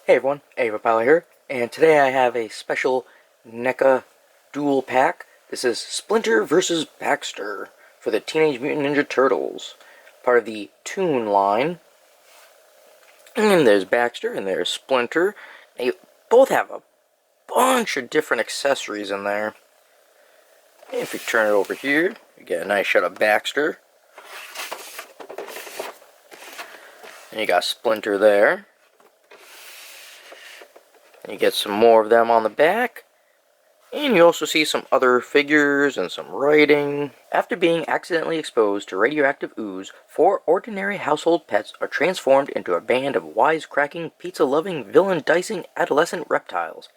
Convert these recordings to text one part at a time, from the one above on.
Hey everyone, Pal here, and today I have a special NECA dual pack. This is Splinter versus Baxter for the Teenage Mutant Ninja Turtles, part of the Toon line. And there's Baxter and there's Splinter. They both have a bunch of different accessories in there. And if we turn it over here, we get a nice shot of Baxter. And you got Splinter there. And you get some more of them on the back. And you also see some other figures and some writing. After being accidentally exposed to radioactive ooze, 4 ordinary household pets are transformed into a band of wisecracking, pizza-loving, villain-dicing adolescent reptiles.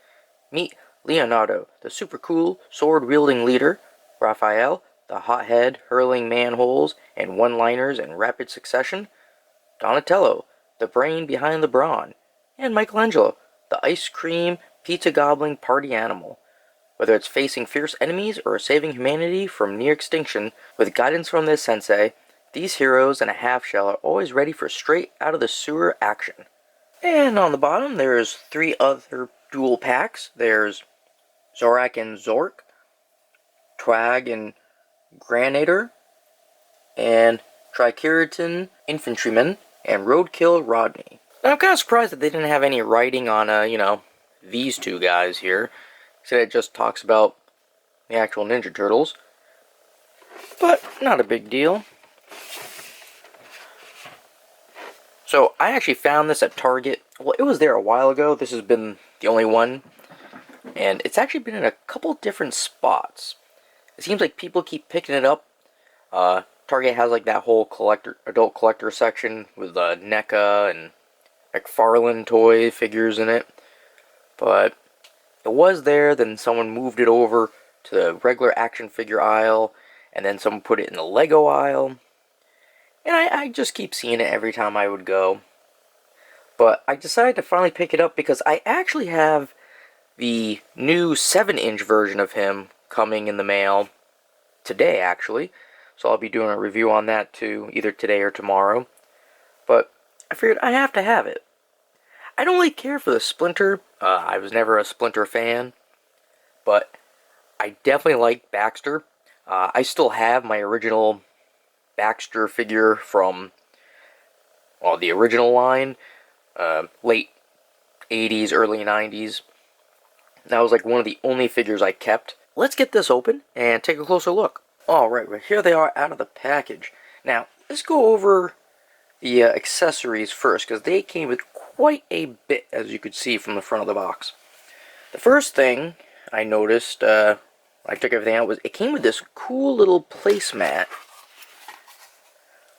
Meet Leonardo, the super-cool, sword-wielding leader, Raphael, the hothead, hurling manholes and one-liners in rapid succession, Donatello, the brain behind the brawn, and Michelangelo, the ice cream, pizza-gobbling party animal. Whether it's facing fierce enemies or saving humanity from near extinction, with guidance from their sensei, these heroes in a half-shell are always ready for straight-out-of-the-sewer action. And on the bottom, there's 3 other dual packs. There's Zorak and Zork, Twag and Granator, and Tricuritan Infantryman, and Roadkill Rodney. Now, I'm kind of surprised that they didn't have any writing on, these 2 guys here. Instead, it just talks about the actual Ninja Turtles. But, not a big deal. So, I actually found this at Target. Well, it was there a while ago. This has been the only one. And it's actually been in a couple different spots. It seems like people keep picking it up. Target has like that whole adult collector section with NECA and McFarlane toy figures in it. But it was there, then someone moved it over to the regular action figure aisle, and then someone put it in the Lego aisle. And I just keep seeing it every time I would go. But I decided to finally pick it up because I actually have the new 7-inch version of him coming in the mail today, actually. So I'll be doing a review on that too, either today or tomorrow. But I figured I have to have it. I don't really care for the Splinter. I was never a Splinter fan. But I definitely like Baxter. I still have my original Baxter figure from, well, the original line. Late 80s, early 90s. That was like one of the only figures I kept. Let's get this open and take a closer look. Alright, well, here they are out of the package. Now, let's go over the accessories first, because they came with quite a bit, as you could see from the front of the box. The first thing I noticed, I took everything out, was it came with this cool little placemat.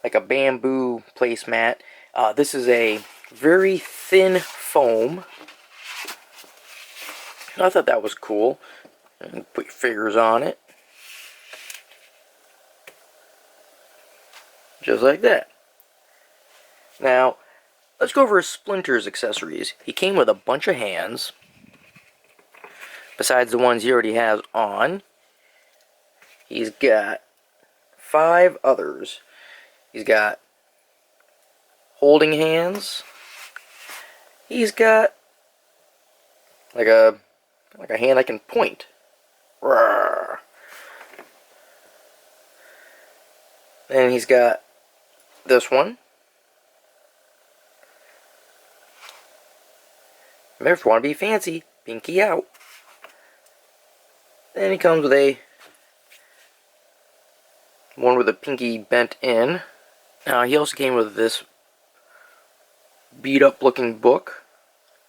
Like a bamboo placemat. This is a very thin foam. I thought that was cool. And put your figures on it. Just like that. Now, let's go over Splinter's accessories. He came with a bunch of hands. Besides the ones he already has on. He's got 5 others. He's got holding hands. He's got like a hand I can point. Rawr. Then he's got this one. Remember, if you want to be fancy, pinky out. Then he comes with one with a pinky bent in. Now, he also came with this beat up looking book.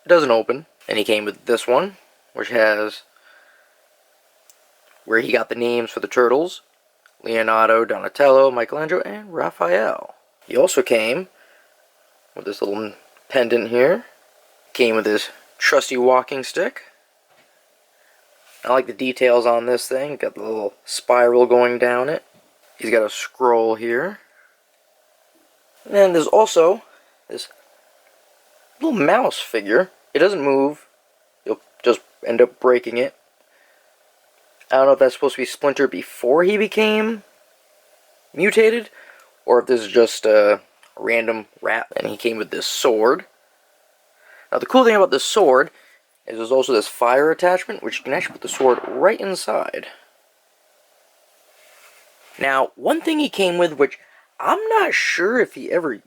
It doesn't open. And he came with this one, which has where he got the names for the turtles: Leonardo, Donatello, Michelangelo, and Raphael. He also came with this little pendant here. Came with his trusty walking stick. I like the details on this thing. Got the little spiral going down it. He's got a scroll here. And then there's also this little mouse figure. It doesn't move. You'll just end up breaking it. I don't know if that's supposed to be Splinter before he became mutated, or if this is just a random wrap. And he came with this sword. Now the cool thing about this sword is there's also this fire attachment, which you can actually put the sword right inside. Now, one thing he came with, which I'm not sure if he ever...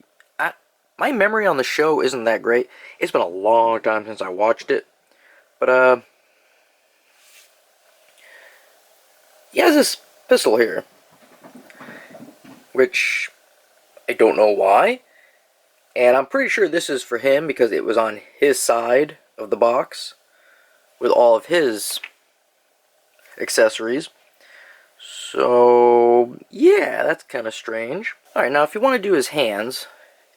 my memory on the show isn't that great. It's been a long time since I watched it. But, he has this pistol here, which I don't know why. And I'm pretty sure this is for him because it was on his side of the box with all of his accessories. So, yeah, that's kind of strange. Alright, now if you want to do his hands,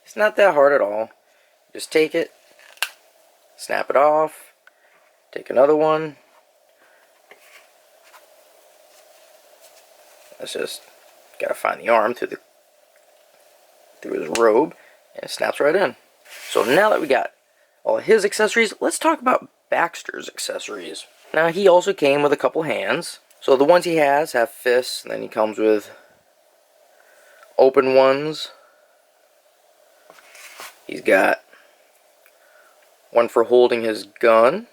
it's not that hard at all. Just take it, snap it off, take another one. Let's just gotta find the arm through his robe, and it snaps right in. So now that we got all of his accessories, let's talk about Baxter's accessories. Now he also came with a couple hands. So the ones he has have fists, and then he comes with open ones. He's got one for holding his gun.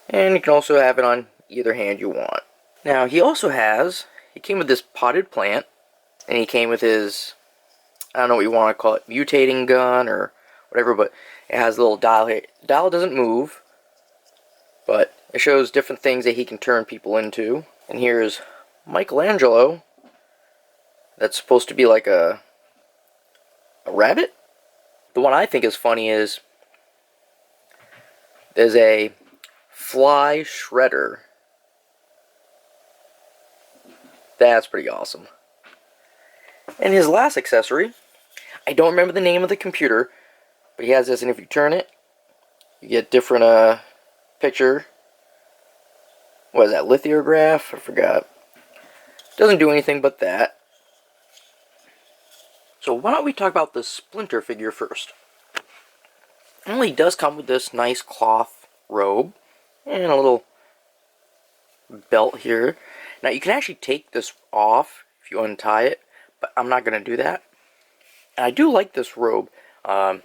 And you can also have it on either hand you want. Now he came with this potted plant, and he came with his, I don't know what you want to call it, mutating gun or whatever, but it has a little dial here. The dial doesn't move, but it shows different things that he can turn people into. And here's Michelangelo. That's supposed to be like a rabbit. The one I think is funny is there's a fly shredder. That's pretty awesome. And his last accessory, I don't remember the name of the computer, but he has this, and if you turn it, you get different picture. What is that, lithograph? I forgot. Doesn't do anything but that. So why don't we talk about the Splinter figure first. Well, he does come with this nice cloth robe and a little belt here. Now you can actually take this off if you untie it, but I'm not going to do that. And I do like this robe. It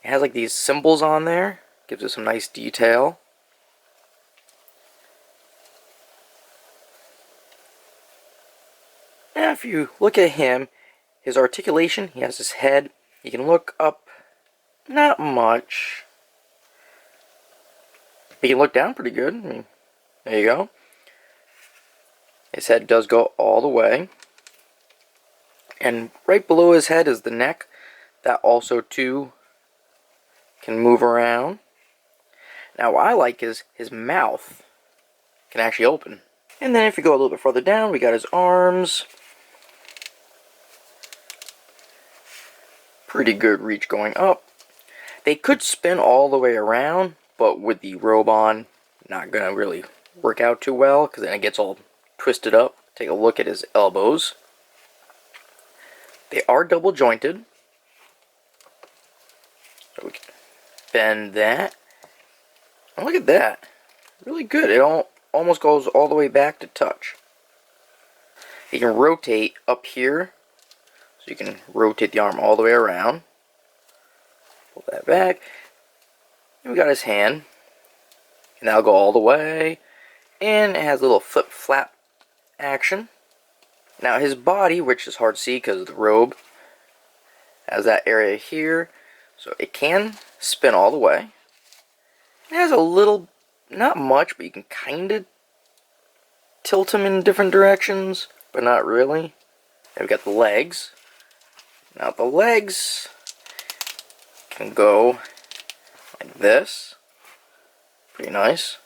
has like these symbols on there. Gives it some nice detail. Now if you look at him, his articulation, he has his head. You can look up, not much. He can look down pretty good. I mean, there you go. His head does go all the way. And right below his head is the neck. That also, too, can move around. Now, what I like is his mouth can actually open. And then if you go a little bit further down, we got his arms. Pretty good reach going up. They could spin all the way around, but with the robe on, not going to really work out too well, because then it gets all twisted up. Take a look at his elbows. They are double jointed. So we can bend that. And look at that. Really good. It almost goes all the way back to touch. You can rotate up here. So you can rotate the arm all the way around. Pull that back. And we got his hand. And that'll go all the way. And it has a little flip-flap action. Now his body, which is hard to see because of the robe, has that area here. So it can spin all the way. It has a little, not much, but you can kind of tilt him in different directions, but not really. And we got the legs. Now the legs can go like this. Pretty nice.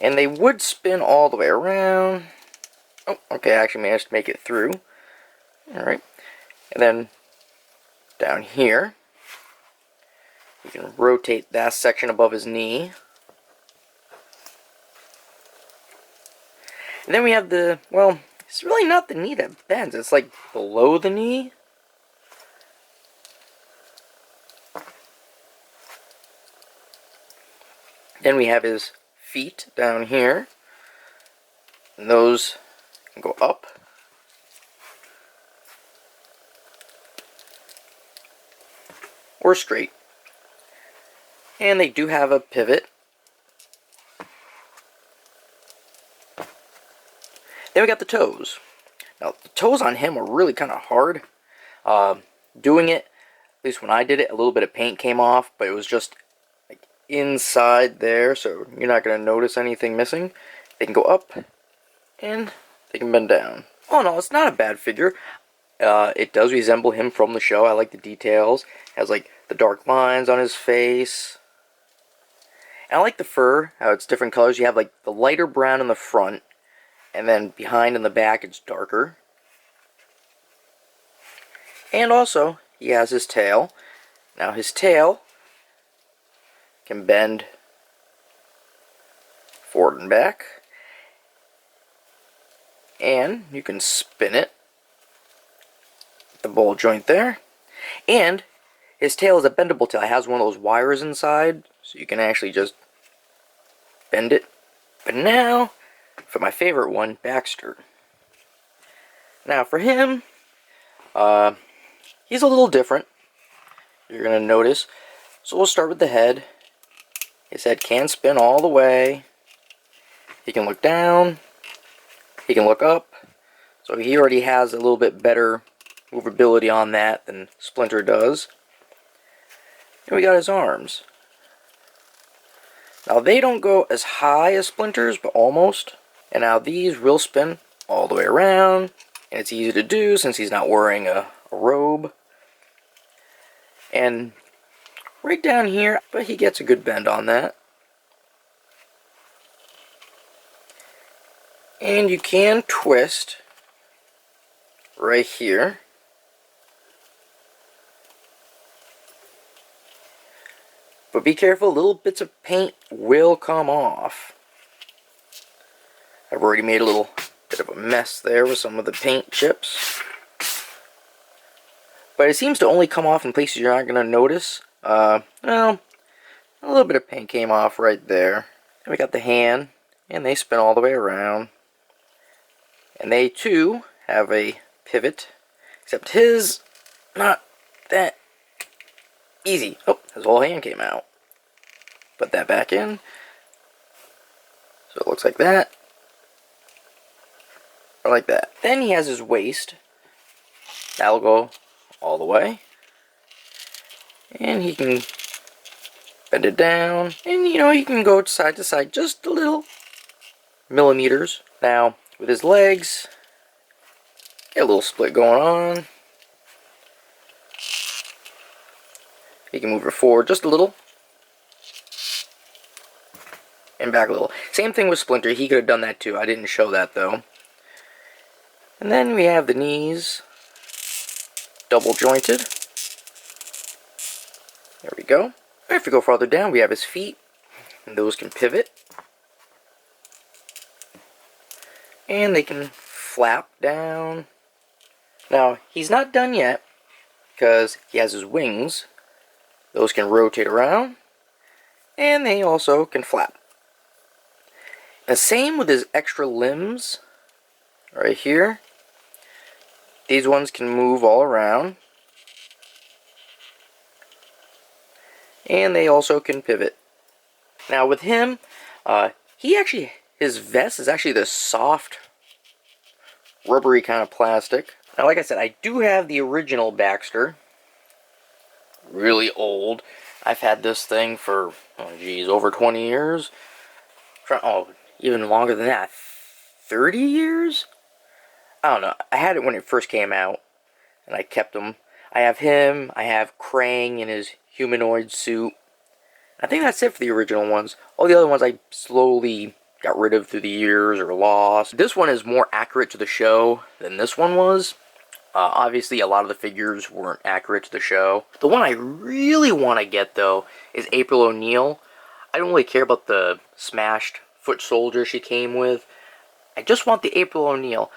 And they would spin all the way around. Oh, okay, I actually managed to make it through. Alright. And then down here, you can rotate that section above his knee. And then we have the, well, it's really not the knee that bends. It's like below the knee. Then we have his feet down here. And those can go up. or straight. And they do have a pivot. Then we got the toes. Now, the toes on him were really kind of hard. Doing it, at least when I did it, a little bit of paint came off, but it was just like inside there, so you're not going to notice anything missing. They can go up, and they can bend down. Oh no, it's not a bad figure. It does resemble him from the show. I like the details. It has like the dark lines on his face. And I like the fur, how it's different colors. You have like the lighter brown in the front, and then behind in the back it's darker. And also, he has his tail. Now his tail can bend forward and back. And you can spin it. The ball joint there. And his tail is a bendable tail. It has one of those wires inside, so you can actually just bend it. But now, for my favorite one, Baxter. Now for him, he's a little different. You're going to notice. So we'll start with the head. His head can spin all the way. He can look down. He can look up. So he already has a little bit better movability on that than Splinter does. And we got his arms. Now they don't go as high as Splinter's, but almost. And now these will spin all the way around. And it's easy to do since he's not wearing a robe. And right down here, but he gets a good bend on that. And you can twist right here. But be careful, little bits of paint will come off. I've already made a little bit of a mess there with some of the paint chips. But it seems to only come off in places you're not going to notice. Well, a little bit of paint came off right there. And we got the hand, and they spin all the way around. And they too have a pivot, except his, not that easy. Oh, his whole hand came out. Put that back in. So it looks like that. Or like that. Then he has his waist. That'll go all the way. And he can bend it down. And you know, he can go side to side just a little millimeters. Now, with his legs, get a little split going on. He can move it forward just a little. And back a little. Same thing with Splinter. He could have done that too. I didn't show that though. And then we have the knees. Double jointed. There we go. If we go farther down, we have his feet. And those can pivot. And they can flap down. Now, he's not done yet, because he has his wings. Those can rotate around. And they also can flap. The same with his extra limbs. Right here. These ones can move all around. And they also can pivot. Now with him, his vest is actually this soft, rubbery kind of plastic. Now like I said, I do have the original Baxter. Really old. I've had this thing for, oh geez, over 20 years. Oh, even longer than that. 30 years? I don't know. I had it when it first came out, and I kept them. I have him. I have Krang in his humanoid suit. I think that's it for the original ones. All the other ones I slowly got rid of through the years or lost. This one is more accurate to the show than this one was. Obviously, a lot of the figures weren't accurate to the show. The one I really want to get, though, is April O'Neil. I don't really care about the smashed foot soldier she came with. I just want the April O'Neil.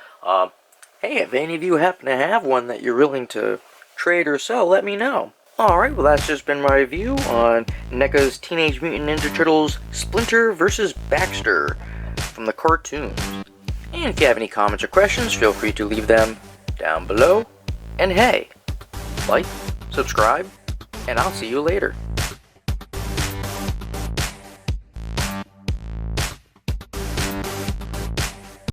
Hey, if any of you happen to have one that you're willing to trade or sell, let me know. Alright, well that's just been my review on NECA's Teenage Mutant Ninja Turtles Splinter vs. Baxter from the cartoons. And if you have any comments or questions, feel free to leave them down below. And hey, like, subscribe, and I'll see you later.